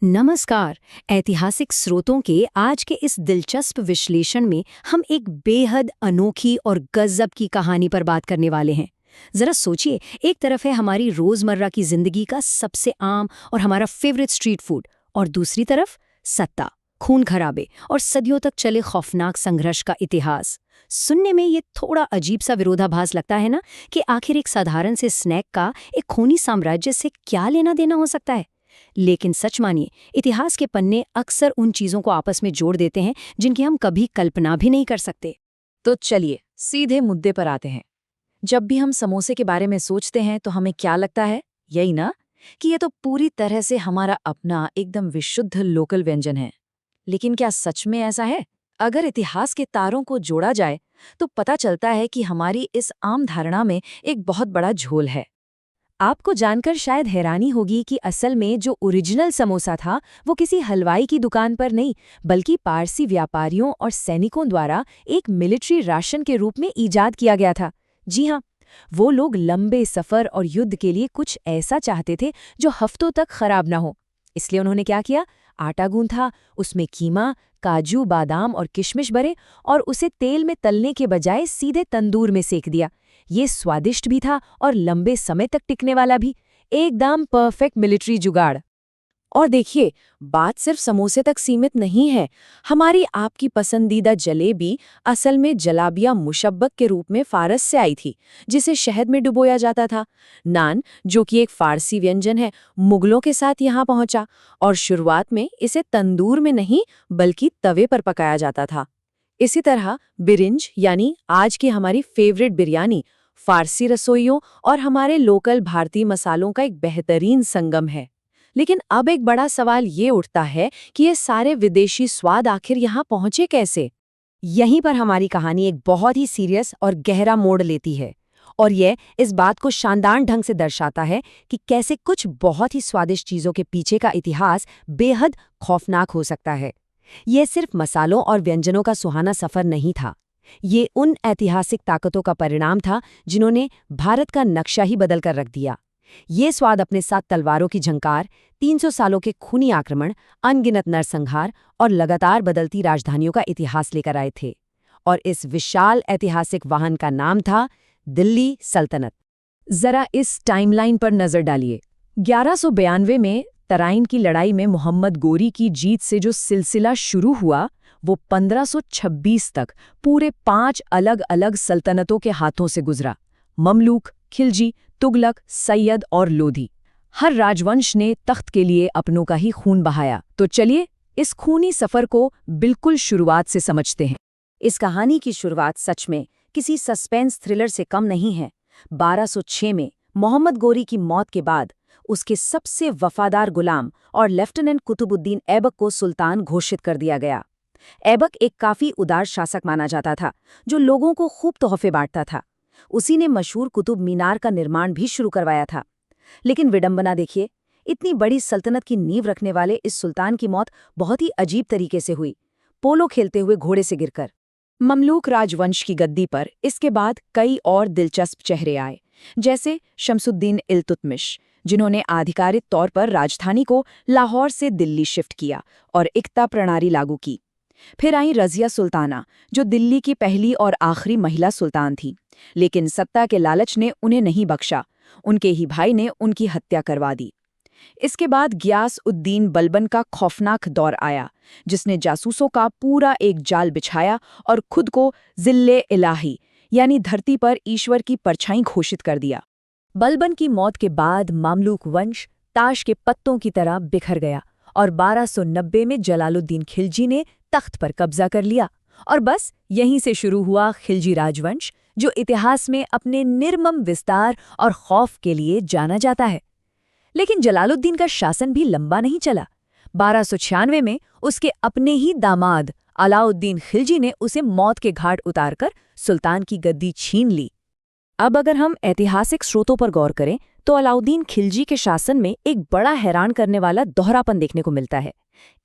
नमस्कार। ऐतिहासिक स्रोतों के आज के इस दिलचस्प विश्लेषण में हम एक बेहद अनोखी और गजब की कहानी पर बात करने वाले हैं। जरा सोचिए, एक तरफ है हमारी रोजमर्रा की जिंदगी का सबसे आम और हमारा फेवरेट स्ट्रीट फूड, और दूसरी तरफ सत्ता, खून खराबे और सदियों तक चले खौफनाक संघर्ष का इतिहास। सुनने में ये थोड़ा अजीब सा विरोधाभास लगता है ना, कि आखिर एक साधारण से स्नैक का एक खूनी साम्राज्य से क्या लेना देना हो सकता है। लेकिन सच मानिए, इतिहास के पन्ने अक्सर उन चीजों को आपस में जोड़ देते हैं जिनकी हम कभी कल्पना भी नहीं कर सकते। तो चलिए सीधे मुद्दे पर आते हैं। जब भी हम समोसे के बारे में सोचते हैं तो हमें क्या लगता है? यही ना, कि ये तो पूरी तरह से हमारा अपना एकदम विशुद्ध लोकल व्यंजन है। लेकिन क्या सच में ऐसा है? अगर इतिहास के तारों को जोड़ा जाए तो पता चलता है कि हमारी इस आम धारणा में एक बहुत बड़ा झोल है। आपको जानकर शायद हैरानी होगी कि असल में जो ओरिजिनल समोसा था वो किसी हलवाई की दुकान पर नहीं, बल्कि पारसी व्यापारियों और सैनिकों द्वारा एक मिलिट्री राशन के रूप में ईजाद किया गया था। जी हाँ, वो लोग लंबे सफर और युद्ध के लिए कुछ ऐसा चाहते थे जो हफ्तों तक खराब ना हो। इसलिए उन्होंने क्या किया? आटा गूंथा, उसमें कीमा, काजू, बादाम और किशमिश भरे और उसे तेल में तलने के बजाय सीधे तंदूर में सेक दिया। ये स्वादिष्ट भी था और लंबे समय तक टिकने वाला भी। एकदम परफेक्ट मिलिट्री जुगाड़। और देखिए, बात सिर्फ समोसे तक सीमित नहीं है। हमारी आपकी पसंदीदा जलेबी असल में जलाबिया मुशब्बक के रूप में फारस से आई थी, जिसे शहद में डुबोया जाता था। नान, जो कि एक फारसी व्यंजन है, मुगलों के साथ यहाँ पहुंचा और शुरुआत में इसे तंदूर में नहीं बल्कि तवे पर पकाया जाता था। इसी तरह बिरिंज, यानी आज की हमारी फेवरेट बिरयानी, फारसी रसोइयों और हमारे लोकल भारतीय मसालों का एक बेहतरीन संगम है। लेकिन अब एक बड़ा सवाल ये उठता है कि ये सारे विदेशी स्वाद आखिर यहाँ पहुँचे कैसे? यहीं पर हमारी कहानी एक बहुत ही सीरियस और गहरा मोड़ लेती है, और यह इस बात को शानदार ढंग से दर्शाता है कि कैसे कुछ बहुत ही स्वादिष्ट चीज़ों के पीछे का इतिहास बेहद खौफनाक हो सकता है। ये सिर्फ मसालों और व्यंजनों का सुहाना सफ़र नहीं था। ये उन ऐतिहासिक ताकतों का परिणाम था जिन्होंने भारत का नक्शा ही बदल कर रख दिया। ये स्वाद अपने साथ तलवारों की झंकार, 300 सालों के खूनी आक्रमण, अनगिनत नरसंहार और लगातार बदलती राजधानियों का इतिहास लेकर आए थे। और इस विशाल ऐतिहासिक वाहन का नाम था दिल्ली सल्तनत। जरा इस टाइमलाइन पर नजर डालिए। 1192 में तराइन की लड़ाई में मोहम्मद गोरी की जीत से जो सिलसिला शुरू हुआ, वो 1526 तक पूरे 5 अलग अलग सल्तनतों के हाथों से गुजरा। ममलूक, खिलजी, तुगलक, सैयद और लोधी। हर राजवंश ने तख्त के लिए अपनों का ही खून बहाया। तो चलिए इस खूनी सफर को बिल्कुल शुरुआत से समझते हैं। इस कहानी की शुरुआत सच में किसी सस्पेंस थ्रिलर से कम नहीं है। 1206 में मोहम्मद गोरी की मौत के बाद उसके सबसे वफादार गुलाम और लेफ्टिनेंट कुतुबुद्दीन ऐबक को सुल्तान घोषित कर दिया गया। ऐबक एक काफी उदार शासक माना जाता था, जो लोगों को खूब तोहफे बांटता था। उसी ने मशहूर कुतुब मीनार का निर्माण भी शुरू करवाया था। लेकिन विडंबना देखिए, इतनी बड़ी सल्तनत की नींव रखने वाले इस सुल्तान की मौत बहुत ही अजीब तरीके से हुई, पोलो खेलते हुए घोड़े से गिरकर। ममलूक राजवंश की गद्दी पर इसके बाद कई और दिलचस्प चेहरे आए, जैसे शमसुद्दीन इल्तुतमिश, जिन्होंने आधिकारिक तौर पर राजधानी को लाहौर से दिल्ली शिफ्ट किया और इक्ता प्रणाली लागू की। फिर आई रज़िया सुल्ताना, जो दिल्ली की पहली और आखिरी महिला सुल्तान थी। लेकिन सत्ता के लालच ने उन्हें नहीं बख्शा। उनके ही भाई ने उनकी हत्या करवा दी। इसके बाद गियास उद्दीन बलबन का खौफनाक दौर आया, जिसने जासूसों का पूरा एक जाल बिछाया और खुद को जिल्ले इलाही, यानी धरती पर ईश्वर की परछाई घोषित कर दिया। बलबन की मौत के बाद मामलूक वंश ताश के पत्तों की तरह बिखर गया और 1290 में जलालुद्दीन खिलजी ने तख्त पर कब्जा कर लिया। और बस यहीं से शुरू हुआ खिलजी राजवंश, जो इतिहास में अपने निर्मम विस्तार और खौफ के लिए जाना जाता है। लेकिन जलालुद्दीन का शासन भी लंबा नहीं चला। 1296 में उसके अपने ही दामाद अलाउद्दीन खिलजी ने उसे मौत के घाट उतारकर सुल्तान की गद्दी छीन ली। अब अगर हम ऐतिहासिक स्रोतों पर गौर करें तो अलाउद्दीन खिलजी के शासन में एक बड़ा हैरान करने वाला दोहरापन देखने को मिलता है।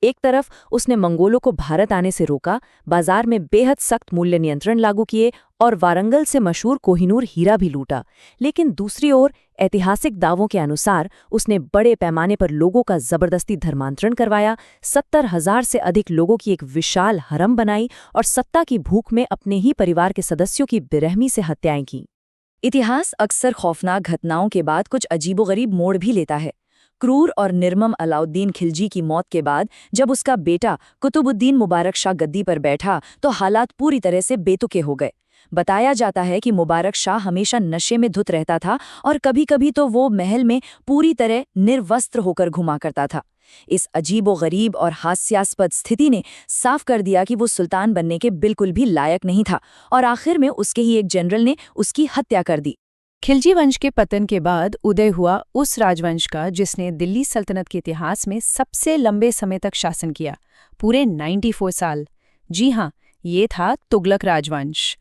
एक तरफ उसने मंगोलों को भारत आने से रोका, बाजार में बेहद सख्त मूल्य नियंत्रण लागू किए और वारंगल से मशहूर कोहिनूर हीरा भी लूटा। लेकिन दूसरी ओर ऐतिहासिक दावों के अनुसार उसने बड़े पैमाने पर लोगों का जबरदस्ती धर्मांतरण करवाया, 70,000 से अधिक लोगों की एक विशाल हरम बनाई और सत्ता की भूख में अपने ही परिवार के सदस्यों की बेरहमी से हत्याएं की। इतिहास अक्सर खौफनाक घटनाओं के बाद कुछ अजीबोगरीब मोड़ भी लेता है। क्रूर और निर्मम अलाउद्दीन खिलजी की मौत के बाद जब उसका बेटा कुतुबुद्दीन मुबारक शाह गद्दी पर बैठा तो हालात पूरी तरह से बेतुके हो गए। बताया जाता है कि मुबारक शाह हमेशा नशे में धुत रहता था और कभी-कभी तो वो महल में पूरी तरह निर्वस्त्र होकर घुमा करता था। इस अजीबोगरीब और हास्यास्पद स्थिति ने साफ कर दिया कि वो सुल्तान बनने के बिल्कुल भी लायक नहीं था और आखिर में उसके ही एक जनरल ने उसकी हत्या कर दी। खिलजी वंश के पतन के बाद उदय हुआ उस राजवंश का जिसने दिल्ली सल्तनत के इतिहास में सबसे लंबे समय तक शासन किया, पूरे 94 साल। जी हाँ, ये था तुगलक राजवंश।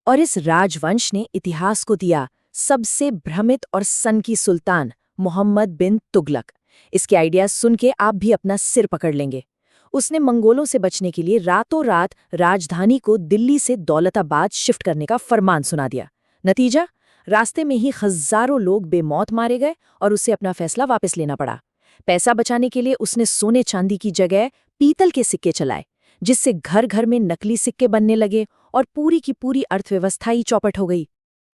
और इस राजवंश ने इतिहास को दिया सबसे भ्रमित और सनकी सुल्तान, मोहम्मद बिन तुगलक। इसके आइडियाज सुन के आप भी अपना सिर पकड़ लेंगे। उसने मंगोलों से बचने के लिए रातों रात राजधानी को दिल्ली से दौलताबाद शिफ्ट करने का फरमान सुना दिया। नतीजा, रास्ते में ही हजारों लोग बेमौत मारे गए और उसे अपना फैसला वापस लेना पड़ा। पैसा बचाने के लिए उसने सोने चांदी की जगह पीतल के सिक्के चलाए, जिससे घर घर में नकली सिक्के बनने लगे और पूरी की पूरी अर्थव्यवस्था ही चौपट हो गई।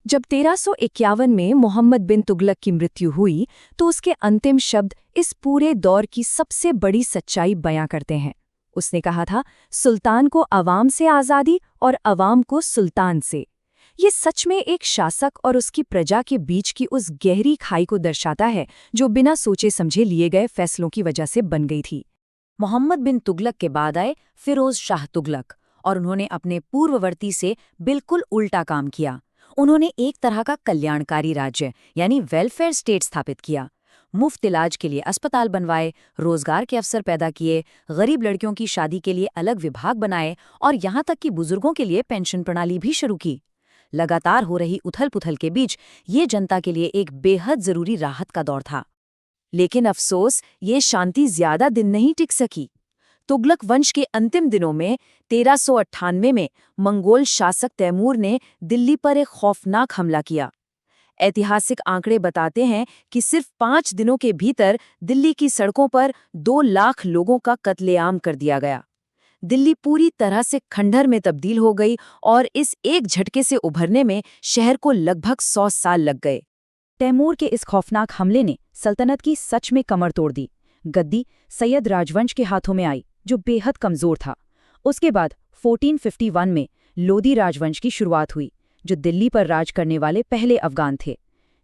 जब 1351 में मोहम्मद बिन तुगलक की मृत्यु हुई तो उसके अंतिम शब्द इस पूरे दौर की सबसे बड़ी सच्चाई बयां करते हैं। उसने कहा था, सुल्तान को अवाम से आज़ादी और अवाम को सुल्तान से। ये सच में एक शासक और उसकी प्रजा के बीच की उस गहरी खाई को दर्शाता है जो बिना सोचे समझे लिए गए फैसलों की वजह से बन गई थी। मोहम्मद बिन तुगलक के बाद आए फिरोज शाह तुगलक और उन्होंने अपने पूर्ववर्ती से बिल्कुल उल्टा काम किया। उन्होंने एक तरह का कल्याणकारी राज्य यानी वेलफेयर स्टेट स्थापित किया। मुफ्त इलाज के लिए अस्पताल बनवाए, रोजगार के अवसर पैदा किए, गरीब लड़कियों की शादी के लिए अलग विभाग बनाए और यहाँ तक कि बुजुर्गों के लिए पेंशन प्रणाली भी शुरू की। लगातार हो रही उथल-पुथल के बीच ये जनता के लिए एक बेहद जरूरी राहत का दौर था। लेकिन अफसोस, ये शांति ज्यादा दिन नहीं टिक सकी। तुगलक वंश के अंतिम दिनों में 1398 में मंगोल शासक तैमूर ने दिल्ली पर एक खौफनाक हमला किया। ऐतिहासिक आंकड़े बताते हैं कि सिर्फ 5 दिनों के भीतर दिल्ली की सड़कों पर 2 लाख लोगों का कत्लेआम कर दिया गया। दिल्ली पूरी तरह से खंडहर में तब्दील हो गई और इस एक झटके से उभरने में शहर को लगभग 100 साल लग गए। तैमूर के इस खौफनाक हमले ने सल्तनत की सच में कमर तोड़ दी। गद्दी सैयद राजवंश के हाथों में आई, जो बेहद कमजोर था। उसके बाद 1451 में लोदी राजवंश की शुरुआत हुई, जो दिल्ली पर राज करने वाले पहले अफगान थे।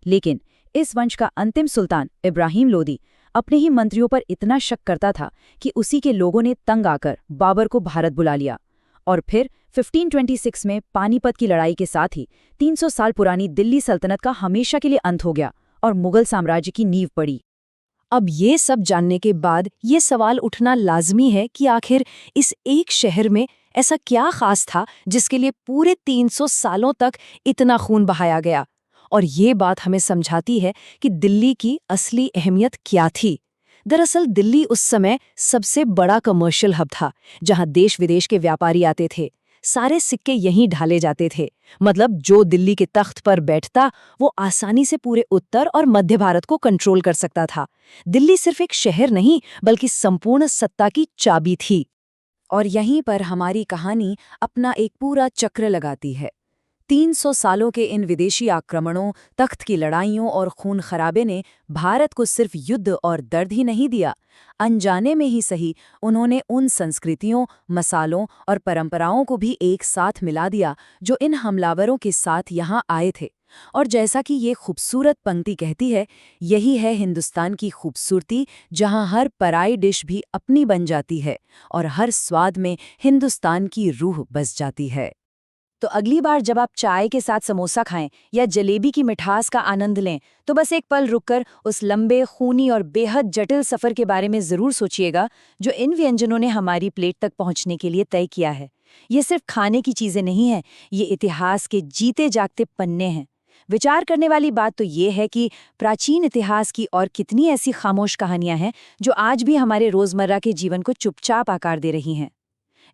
लेकिन इस वंश का अंतिम सुल्तान इब्राहिम लोदी अपने ही मंत्रियों पर इतना शक करता था कि उसी के लोगों ने तंग आकर बाबर को भारत बुला लिया और फिर 1526 में पानीपत की लड़ाई के साथ ही 300 साल पुरानी दिल्ली सल्तनत का हमेशा के लिए अंत हो गया और मुगल साम्राज्य की नींव पड़ी। अब ये सब जानने के बाद ये सवाल उठना लाजमी है कि आखिर इस एक शहर में ऐसा क्या खास था जिसके लिए पूरे 300 सालों तक इतना खून बहाया गया। और ये बात हमें समझाती है कि दिल्ली की असली अहमियत क्या थी। दरअसल दिल्ली उस समय सबसे बड़ा कमर्शियल हब था, जहां देश विदेश के व्यापारी आते थे। सारे सिक्के यहीं ढाले जाते थे। मतलब जो दिल्ली के तख्त पर बैठता वो आसानी से पूरे उत्तर और मध्य भारत को कंट्रोल कर सकता था। दिल्ली सिर्फ एक शहर नहीं बल्कि संपूर्ण सत्ता की चाबी थी। और यहीं पर हमारी कहानी अपना एक पूरा चक्र लगाती है। 300 सालों के इन विदेशी आक्रमणों, तख्त की लड़ाइयों और खून खराबे ने भारत को सिर्फ युद्ध और दर्द ही नहीं दिया, अनजाने में ही सही उन्होंने उन संस्कृतियों, मसालों और परंपराओं को भी एक साथ मिला दिया जो इन हमलावरों के साथ यहाँ आए थे। और जैसा कि ये खूबसूरत पंक्ति कहती है, यही है हिंदुस्तान की खूबसूरती, जहाँ हर पराई डिश भी अपनी बन जाती है और हर स्वाद में हिंदुस्तान की रूह बस जाती है। तो अगली बार जब आप चाय के साथ समोसा खाएं या जलेबी की मिठास का आनंद लें, तो बस एक पल रुककर उस लंबे, खूनी और बेहद जटिल सफ़र के बारे में ज़रूर सोचिएगा जो इन व्यंजनों ने हमारी प्लेट तक पहुंचने के लिए तय किया है। ये सिर्फ खाने की चीज़ें नहीं हैं, ये इतिहास के जीते जागते पन्ने हैं। विचार करने वाली बात तो ये है कि प्राचीन इतिहास की और कितनी ऐसी खामोश कहानियां हैं जो आज भी हमारे रोज़मर्रा के जीवन को चुपचाप आकार दे रही हैं।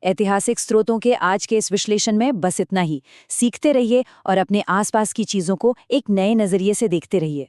ऐतिहासिक स्रोतों के आज के इस विश्लेषण में बस इतना ही। सीखते रहिए और अपने आसपास की चीजों को एक नए नजरिए से देखते रहिए।